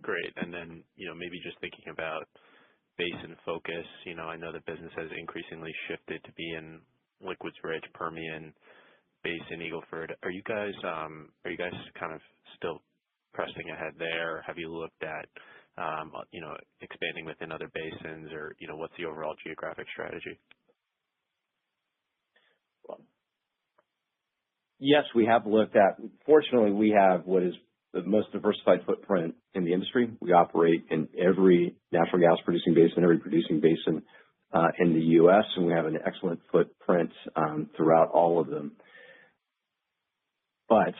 Great. And then, maybe just thinking about basin focus, I know the business has increasingly shifted to be in liquids rich, Permian Basin, Eagle Ford. Are you guys kind of still pressing ahead there? Have you looked at, expanding within other basins or, what's the overall geographic strategy? Well, yes, we have looked at, fortunately, we have what is the most diversified footprint in the industry. We operate in every natural gas producing basin, every producing basin in the U.S., and we have an excellent footprint throughout all of them. But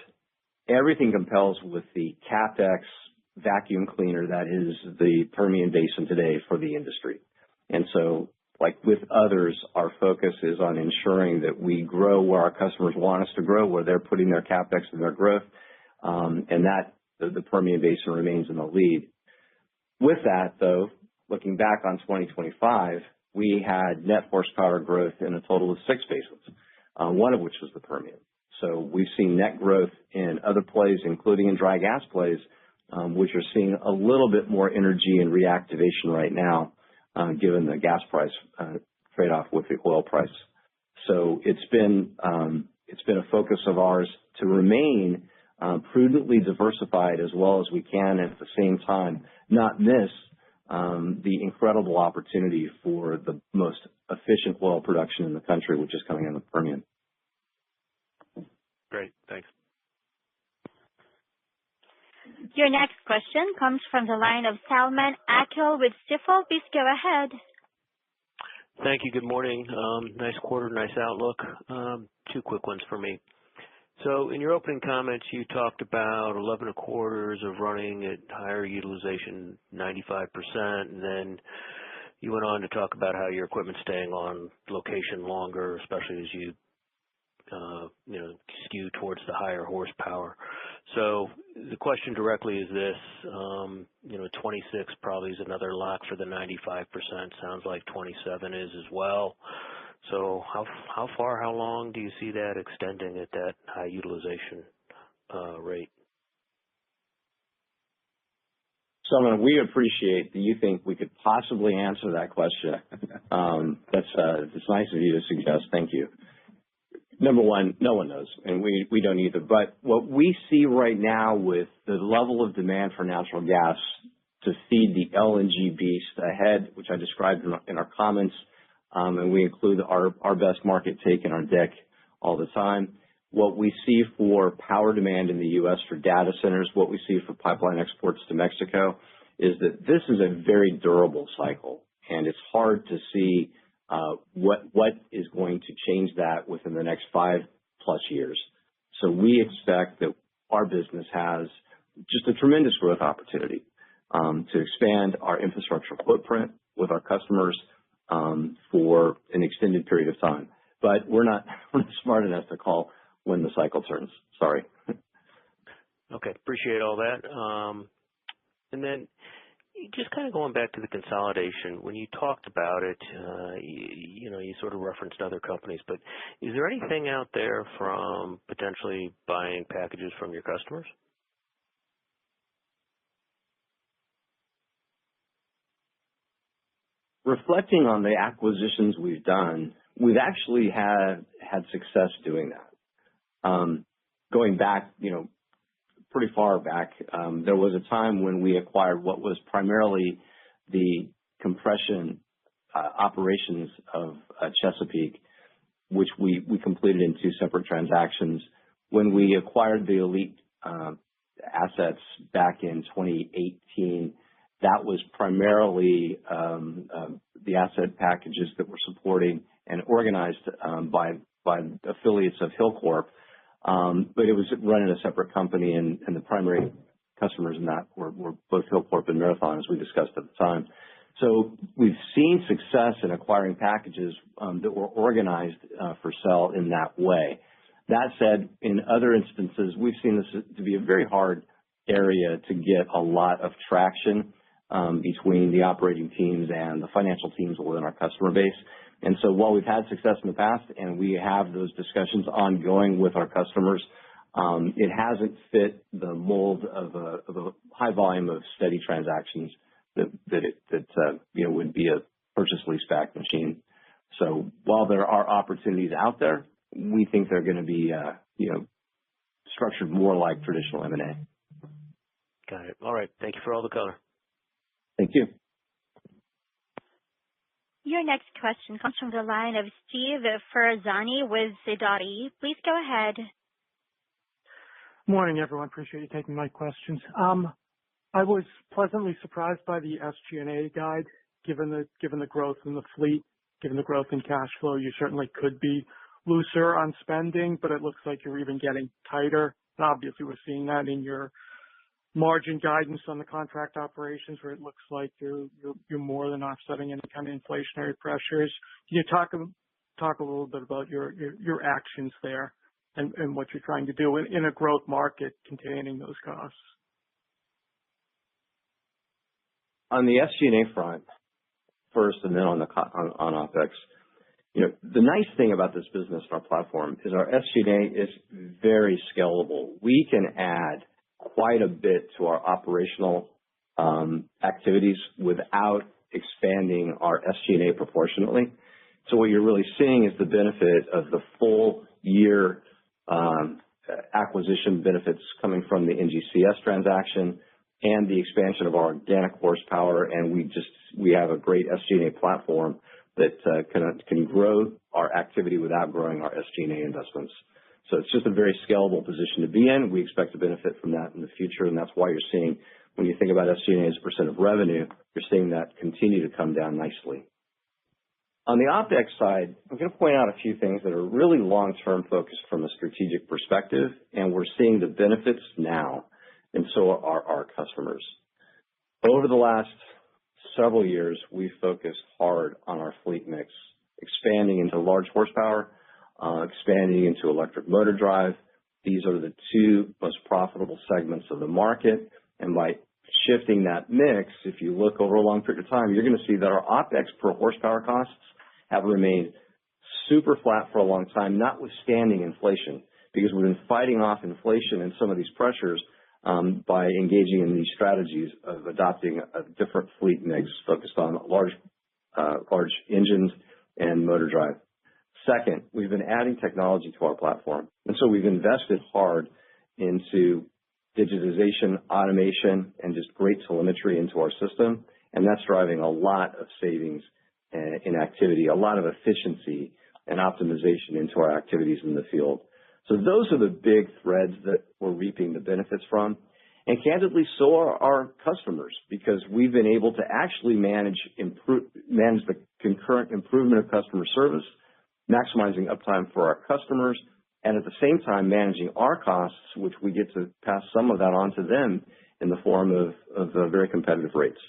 everything compels with the CapEx vacuum cleaner that is the Permian Basin today for the industry. And so, like with others, our focus is on ensuring that we grow where our customers want us to grow, where they're putting their CapEx and their growth, and that the Permian Basin remains in the lead. With that, though, looking back on 2025, we had net horsepower growth in a total of 6 basins, one of which was the Permian. So we've seen net growth in other plays, including in dry gas plays, which are seeing a little bit more energy and reactivation right now, given the gas price trade-off with the oil price. So it's been a focus of ours to remain prudently diversified as well as we can, and at the same time not miss the incredible opportunity for the most efficient oil production in the country, which is coming in the Permian. Great. Thanks. Your next question comes from the line of Salman Akhil with Stifel. Please go ahead. Thank you. Good morning. Nice quarter, nice outlook. 2 quick ones for me. So in your opening comments, you talked about 11 quarters of running at higher utilization, 95%, and then you went on to talk about how your equipment's staying on location longer, especially as you skew towards the higher horsepower. So the question directly is this, 26 probably is another lock for the 95%. Sounds like 27 is as well. So how far, how long do you see that extending at that high utilization rate? Salman, we appreciate that you think we could possibly answer that question. It's nice of you to suggest. Thank you. Number one, no one knows, and we don't either. But what we see right now with the level of demand for natural gas to feed the LNG beast ahead, which I described in our comments, and we include our best market take in our deck all the time. What we see for power demand in the U.S. for data centers, what we see for pipeline exports to Mexico, is that this is a very durable cycle, and it's hard to see what is going to change that within the next 5+ years. So we expect that our business has just a tremendous growth opportunity to expand our infrastructure footprint with our customers for an extended period of time. But we're not smart enough to call when the cycle turns. Sorry. Okay, appreciate all that. And then just kind of going back to the consolidation, when you talked about it, you sort of referenced other companies, but is there anything out there from potentially buying packages from your customers? Reflecting on the acquisitions we've done, we've actually had success doing that. Going back, pretty far back, there was a time when we acquired what was primarily the compression operations of Chesapeake, which we completed in 2 separate transactions. When we acquired the Elite assets back in 2018, that was primarily the asset packages that were supporting and organized by affiliates of Hillcorp. But it was run in a separate company, and the primary customers in that were both Hillcorp and Marathon, as we discussed at the time. So we've seen success in acquiring packages that were organized for sale in that way. That said, in other instances, we've seen this to be a very hard area to get a lot of traction between the operating teams and the financial teams within our customer base. And so while we've had success in the past and we have those discussions ongoing with our customers, it hasn't fit the mold of a high volume of steady transactions that would be a purchase leaseback machine. So while there are opportunities out there, we think they're going to be structured more like traditional M&A. Got it. All right. Thank you for all the color. Thank you. Your next question comes from the line of Steve Ferazani with Sidoti. Please go ahead. Morning, everyone. Appreciate you taking my questions. I was pleasantly surprised by the SG&A guide, given the growth in the fleet, given the growth in cash flow. You certainly could be looser on spending, but it looks like you're even getting tighter. And obviously, we're seeing that in your margin guidance on the contract operations, where it looks like you're more than offsetting any kind of inflationary pressures. Can you talk a little bit about your actions there and what you're trying to do in a growth market containing those costs? On the SG&A front first, and then on OpEx, the nice thing about this business and our platform is our SG&A is very scalable. We can add quite a bit to our operational activities without expanding our SG&A proportionately. So what you're really seeing is the benefit of the full year acquisition benefits coming from the NGCS transaction and the expansion of our organic horsepower, and we have a great SG&A platform that can grow our activity without growing our SG&A investments. So it's just a very scalable position to be in. We expect to benefit from that in the future, and that's why you're seeing, when you think about SG&A as a percent of revenue, you're seeing that continue to come down nicely. On the OpEx side, I'm going to point out a few things that are really long-term focused from a strategic perspective, and we're seeing the benefits now, and so are our customers. Over the last several years, we've focused hard on our fleet mix, expanding into large horsepower, expanding into electric motor drive. These are the two most profitable segments of the market, and by shifting that mix, if you look over a long period of time, you're going to see that our OpEx per horsepower costs have remained super flat for a long time, notwithstanding inflation, because we've been fighting off inflation and some of these pressures by engaging in these strategies of adopting a different fleet mix focused on large engines and motor drive. Second, we've been adding technology to our platform, and so we've invested hard into digitization, automation, and just great telemetry into our system, and that's driving a lot of savings in activity, a lot of efficiency and optimization into our activities in the field. So those are the big threads that we're reaping the benefits from. And candidly, so are our customers, because we've been able to actually manage the concurrent improvement of customer service, maximizing uptime for our customers, and at the same time managing our costs, which we get to pass some of that on to them in the form of very competitive rates.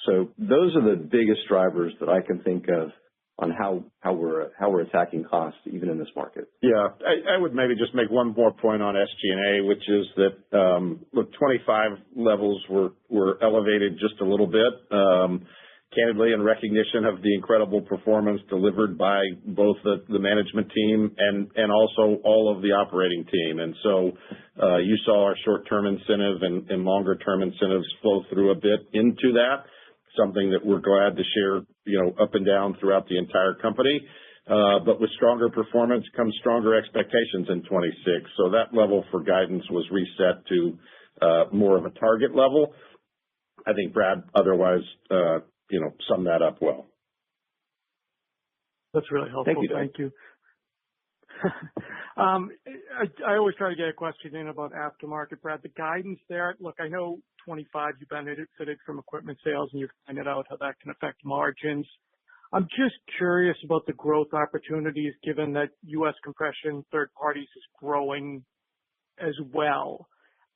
So those are the biggest drivers that I can think of on how we're attacking costs even in this market. Yeah, I would maybe just make one more point on SG&A, which is that look, 25 levels were elevated just a little bit, candidly, in recognition of the incredible performance delivered by both the management team and also all of the operating team. And so you saw our short-term incentive and longer-term incentives flow through a bit into that, something that we're glad to share, up and down throughout the entire company. But with stronger performance comes stronger expectations in 26. So that level for guidance was reset to more of a target level. I think Brad otherwise, summed that up well. That's really helpful. Thank you. I always try to get a question in about aftermarket, Brad. The guidance there, look, I know 25 you benefited from equipment sales, and you've pointed out how that can affect margins. I'm just curious about the growth opportunities, given that U.S. compression third parties is growing as well.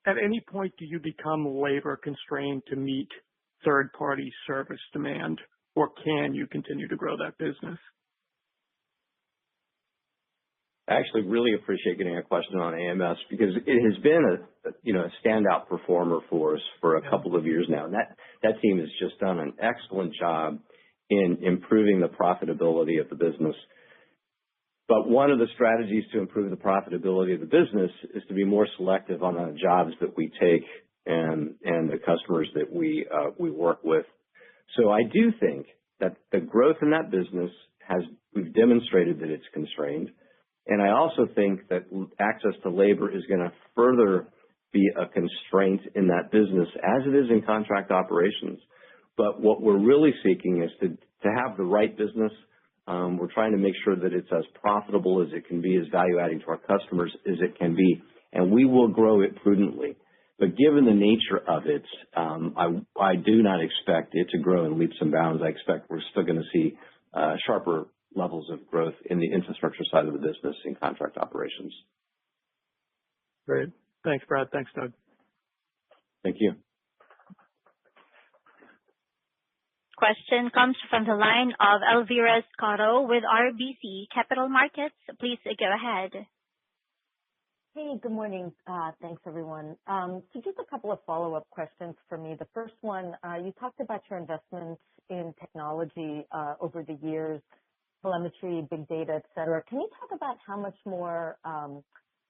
At any point, do you become labor constrained to meet third-party service demand, or can you continue to grow that business? I actually really appreciate getting a question on AMS, because it has been a standout performer for us for a couple of years now. And that team has just done an excellent job in improving the profitability of the business. But one of the strategies to improve the profitability of the business is to be more selective on the jobs that we take and the customers that we work with. So I do think that the growth in that business we've demonstrated that it's constrained. And I also think that access to labor is going to further be a constraint in that business, as it is in contract operations. But what we're really seeking is to have the right business. We're trying to make sure that it's as profitable as it can be, as value-adding to our customers as it can be, and we will grow it prudently. But given the nature of it, I do not expect it to grow in leaps and bounds. I expect we're still going to see sharper levels of growth in the infrastructure side of the business in contract operations. Great. Thanks, Brad. Thanks, Doug. Thank you. Question comes from the line of Elvira Scotto with RBC Capital Markets. Please go ahead. Hey, good morning. Thanks, everyone. So just a couple of follow-up questions for me. The first one, you talked about your investments in technology over the years, telemetry, big data, et cetera. Can you talk about how much more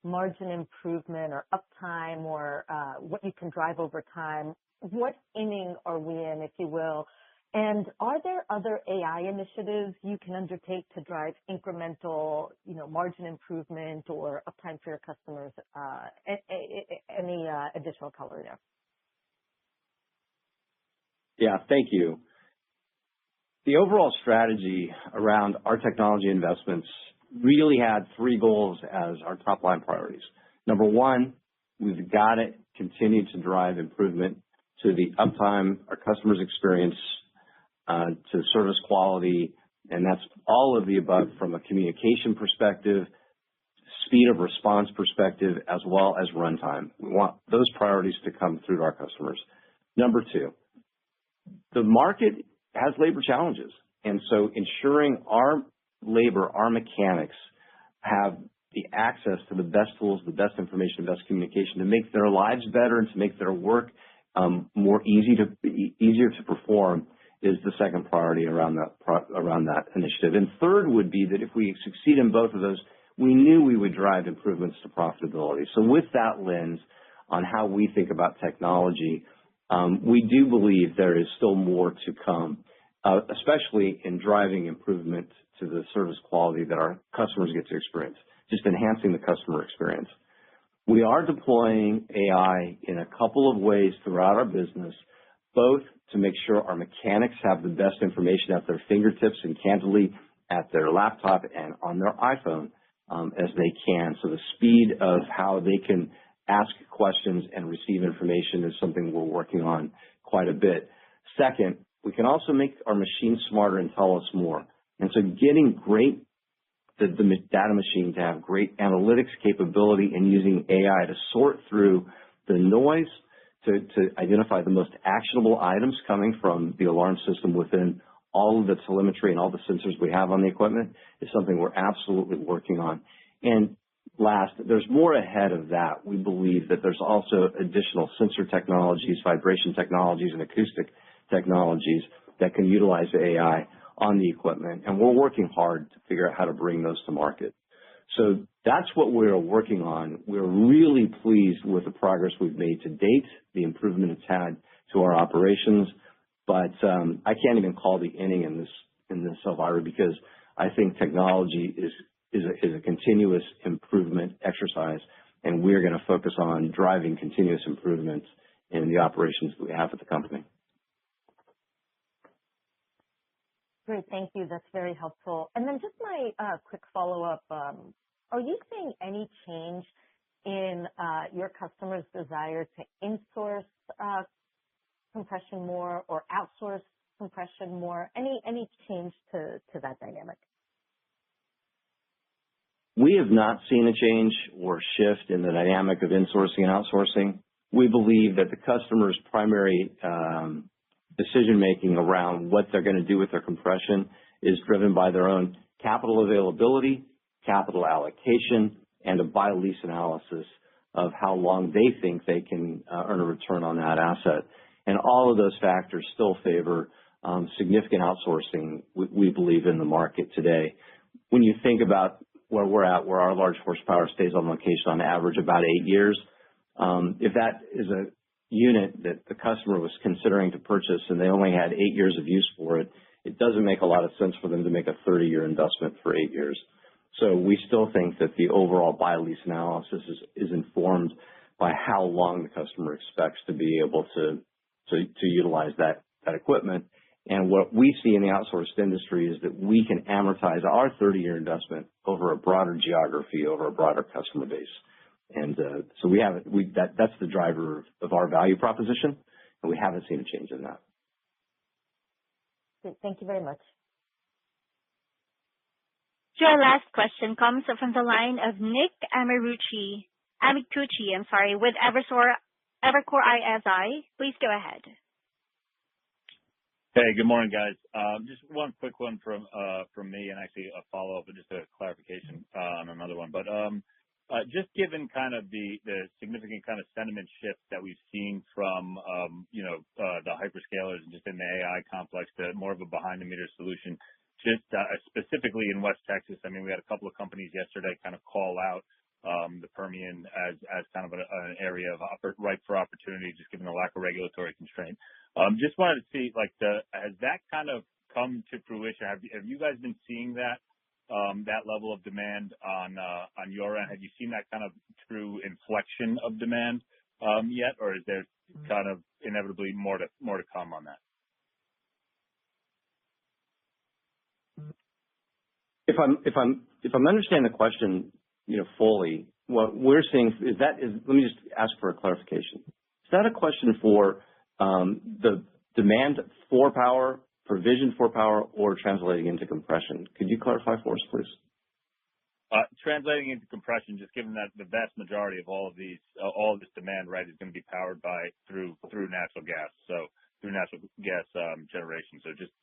margin improvement or uptime or what you can drive over time? What inning are we in, if you will? And are there other AI initiatives you can undertake to drive incremental, margin improvement or uptime for your customers? Any additional color there? Yeah, thank you. The overall strategy around our technology investments really had three goals as our top line priorities. Number one, we've got to continue to drive improvement to the uptime, our customers' experience, to service quality, and that's all of the above from a communication perspective, speed of response perspective, as well as runtime. We want those priorities to come through to our customers. Number two, the market has labor challenges, and so ensuring our labor, our mechanics have the access to the best tools, the best information, the best communication to make their lives better and to make their work easier to perform is the second priority around that initiative. And third would be that if we succeed in both of those, we knew we would drive improvements to profitability. So with that lens on how we think about technology, we do believe there is still more to come, especially in driving improvement to the service quality that our customers get to experience, just enhancing the customer experience. We are deploying AI in a couple of ways throughout our business, both to make sure our mechanics have the best information at their fingertips and candidly at their laptop and on their iPhone as they can. So the speed of how they can ask questions and receive information is something we're working on quite a bit. Second, we can also make our machines smarter and tell us more. And so getting the data machine to have great analytics capability and using AI to sort through the noise to identify the most actionable items coming from the alarm system within all of the telemetry and all the sensors we have on the equipment is something we're absolutely working on. And last, there's more ahead of that. We believe that there's also additional sensor technologies, vibration technologies, and acoustic technologies that can utilize AI on the equipment. And we're working hard to figure out how to bring those to market. So that's what we're working on. We're really pleased with the progress we've made to date, the improvement it's had to our operations. But I can't even call the inning in this, Elvira, because I think technology is a continuous improvement exercise, and we're going to focus on driving continuous improvements in the operations that we have at the company. Great, thank you. That's very helpful. And then just my quick follow-up. Are you seeing any change in your customers' desire to insource compression more or outsource compression more? Any change to that dynamic? We have not seen a change or shift in the dynamic of insourcing and outsourcing. We believe that the customer's primary decision-making around what they're going to do with their compression is driven by their own capital availability, capital allocation, and a buy-lease analysis of how long they think they can earn a return on that asset. And all of those factors still favor significant outsourcing, we believe, in the market today. When you think about where we're at, where our large horsepower stays on location on average about 8 years, if that is a unit that the customer was considering to purchase and they only had 8 years of use for it, it doesn't make a lot of sense for them to make a 30-year investment for 8 years. So we still think that the overall buy-lease analysis is informed by how long the customer expects to be able to utilize that equipment. And what we see in the outsourced industry is that we can amortize our 30-year investment over a broader geography, over a broader customer base. And so that's the driver of our value proposition, and we haven't seen a change in that. Great. Thank you very much. Your last question comes from the line of Nick Amicucci, with Evercore Evercore ISI. Please go ahead. Hey, good morning, guys. Just one quick one from me, and actually a follow-up, but just a clarification on another one. But just given kind of the significant kind of sentiment shift that we've seen from the hyperscalers and just in the AI complex to more of a behind-the-meter solution, just specifically in West Texas. I mean, we had a couple of companies yesterday kind of call out the Permian as kind of an area of ripe for opportunity, just given the lack of regulatory constraint. Just wanted to see, has that kind of come to fruition? Have you guys been seeing that level of demand on your end? Have you seen that kind of true inflection of demand yet, or is there kind of inevitably more to come on that? If I'm understanding the question, fully, what we're seeing is let me just ask for a clarification. Is that a question for the demand for power, provision for power, or translating into compression? Could you clarify for us, please? Translating into compression, just given that the vast majority of all of this demand, right, is going to be powered through natural gas, so through natural gas generation. So just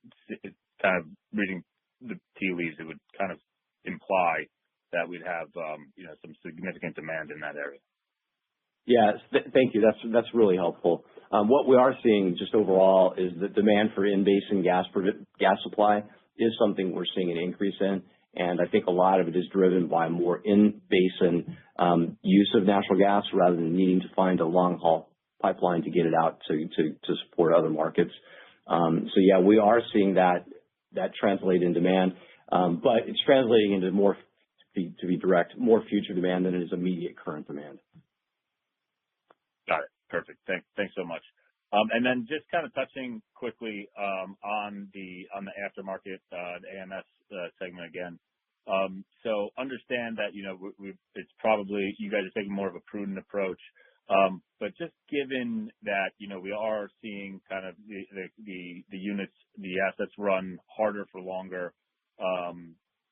kind of reading the tea leaves, it would kind of imply that we'd have some significant demand in that area. Yes, thank you. That's really helpful. What we are seeing just overall is the demand for in-basin gas supply is something we're seeing an increase in, and I think a lot of it is driven by more in-basin use of natural gas rather than needing to find a long-haul pipeline to get it out to support other markets. So yeah, we are seeing that translate in demand, but it's translating into more, to be direct, more future demand than it is immediate current demand. Got it. Perfect. Thanks so much. And then just kind of touching quickly on the aftermarket, the AMS segment again. So understand that it's probably you guys are taking more of a prudent approach, but just given that we are seeing kind of the units, the assets run harder for longer,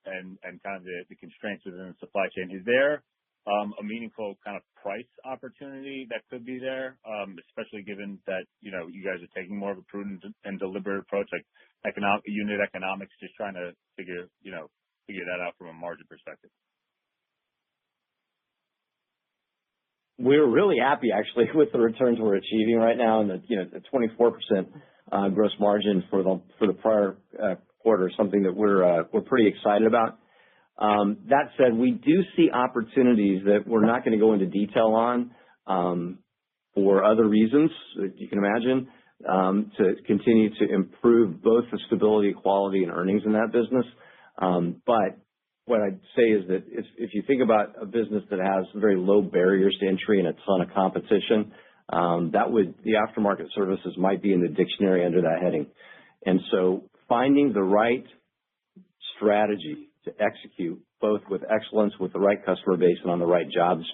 and kind of the constraints within the supply chain, is there a meaningful kind of price opportunity that could be there, especially given that you guys are taking more of a prudent and deliberate approach, like unit economics, just trying to figure that out from a margin perspective? We're really happy actually with the returns we're achieving right now, and the 24% gross margin for the prior quarter, something that we're pretty excited about. That said, we do see opportunities that we're not going to go into detail on for other reasons, you can imagine, to continue to improve both the stability, quality, and earnings in that business. But what I'd say is that if you think about a business that has very low barriers to entry and a ton of competition, the aftermarket services might be in the dictionary under that heading. And so finding the right strategy to execute both with excellence, with the right customer base, and on the right jobs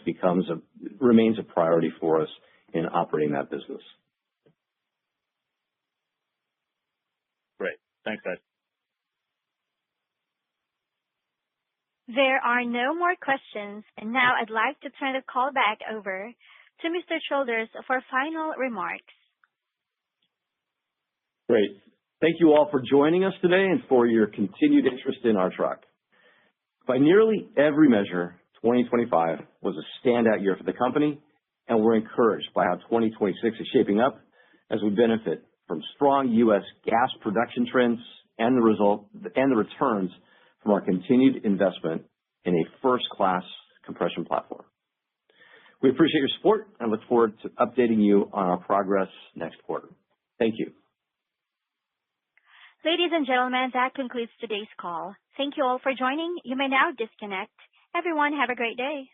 remains a priority for us in operating that business. Great. Thanks, guys. There are no more questions, and now I'd like to turn the call back over to Mr. Childers for final remarks. Great. Thank you all for joining us today and for your continued interest in Archrock. By nearly every measure, 2025 was a standout year for the company, and we're encouraged by how 2026 is shaping up as we benefit from strong U.S. gas production trends and the returns from our continued investment in a first-class compression platform. We appreciate your support and look forward to updating you on our progress next quarter. Thank you. Ladies and gentlemen, that concludes today's call. Thank you all for joining. You may now disconnect. Everyone, have a great day.